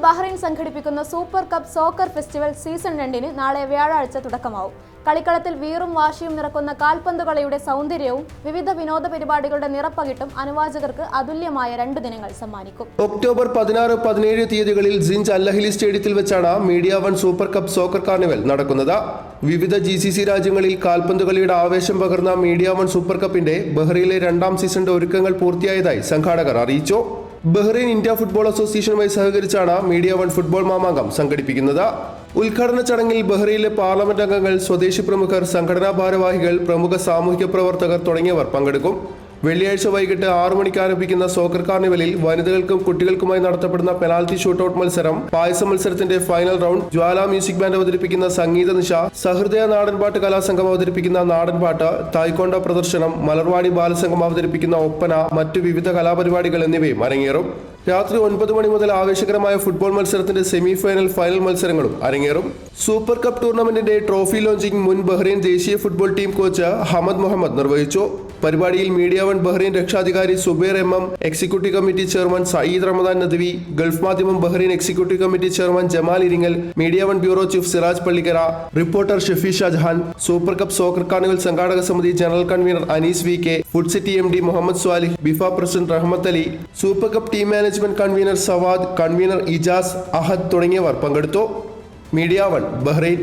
Bahrain സംഘടിപ്പിക്കുന്ന super cup soccer festival season 2 നാളെ വ്യാഴാഴ്ച തുടക്കമാവും. കളിക്കളത്തിൽ വീറും വാശിയും നിറക്കുന്ന കാൽപന്ത് കളിയുടെ സൗന്ദര്യവും വിവിധ വിനോദ പരിപാടികളുടെ നിറപ്പകിട്ടും അനുവാചകർക്ക് അതുല്യമായ 2 ദിനങ്ങൾ സമ്മാനിക്കും. ഒക്ടോബർ 16, 17 തീയതികളിൽ ജിൻജ് അൽ-അഹ്ലി സ്റ്റേഡിയത്തിൽ വെച്ചാണ് media one super cup soccer carnival നടക്കുന്നത്. വിവിധ GCC രാജ്യങ്ങളിൽ കാൽപന്ത് കളിയുടെ ആവേശം പകർന്ന മീഡിയ വൺ സൂപ്പർ കപ്പിന്റെ ബഹ്റൈനിലെ 2ാം സീസണിന്റെ ഒരുക്കങ്ങൾ പൂർത്തിയായതായി സംഘാടകർ അറിയിച്ചു. ബഹ്റൈൻ ഇന്ത്യ ഫുട്ബോൾ അസോസിയേഷനുമായി സഹകരിച്ചാണ് മീഡിയ വൺ ഫുട്ബോൾ മാമാങ്കം സംഘടിപ്പിക്കുന്നത്. ഉദ്ഘാടന ചടങ്ങിൽ ബഹ്റൈനിലെ പാർലമെന്റ് അംഗങ്ങൾ, സ്വദേശി പ്രമുഖർ, സംഘടനാ ഭാരവാഹികൾ, പ്രമുഖ സാമൂഹിക പ്രവർത്തകർ തുടങ്ങിയവർ പങ്കെടുക്കും. വെള്ളിയാഴ്ച വൈകിട്ട് 6 മണിക്ക് ആരംഭിക്കുന്ന സോക്കർ കാർണിവലിൽ വനിതകൾക്കും കുട്ടികൾക്കുമായി നടത്തപ്പെടുന്ന പെനാൽറ്റി ഷൂട്ടൌട്ട് മത്സരം, പായസ മത്സരത്തിന്റെ ഫൈനൽ റൗണ്ട്, ജ്വാല മ്യൂസിക് ബാൻഡ് അവതരിപ്പിക്കുന്ന സംഗീത നിശ, സഹൃദയ നാടൻപാട്ട് കലാസംഘം അവതരിപ്പിക്കുന്ന നാടൻപാട്ട്, തായ്ക്കൊണ്ട പ്രദർശനം, മലർവാടി ബാലസംഘം അവതരിപ്പിക്കുന്ന ഒപ്പന, മറ്റു വിവിധ കലാപരിപാടികൾ എന്നിവയും അരങ്ങേറും. രാത്രി 9 മണി മുതൽ ആവേശകരമായ ഫുട്ബോൾ മത്സരത്തിന്റെ സെമി ഫൈനൽ, ഫൈനൽ മത്സരങ്ങളും അരങ്ങേറും. സൂപ്പർ കപ്പ് ടൂർണമെന്റിന്റെ ട്രോഫി ലോഞ്ചിംഗ് മുൻ ബഹ്റൈൻ ദേശീയ football team coach Hamad Mohammed നിർവഹിച്ചു. പരിപാടിയിൽ മീഡിയ വൺ ബഹ്റൈൻ രക്ഷാധികാരി Zubair MM, executive committee chairman Syed Ramadan Nadwi, Gulf Madhyamam Bahrain executive committee chairman Jamal Iringal, media one bureau chief Siraj Pallikkara, reporter Shafi Shajahan, super cup soccer carnival സംഘാടക സമിതി general convener Anees VK, food city MD Muhammad Swalih, ബിഫ president Rahmath Ali, super cup team management convener Sawad, convener Ijas, Ahad തുടങ്ങിയവർ പങ്കെടുത്തു. Media one Bahrain.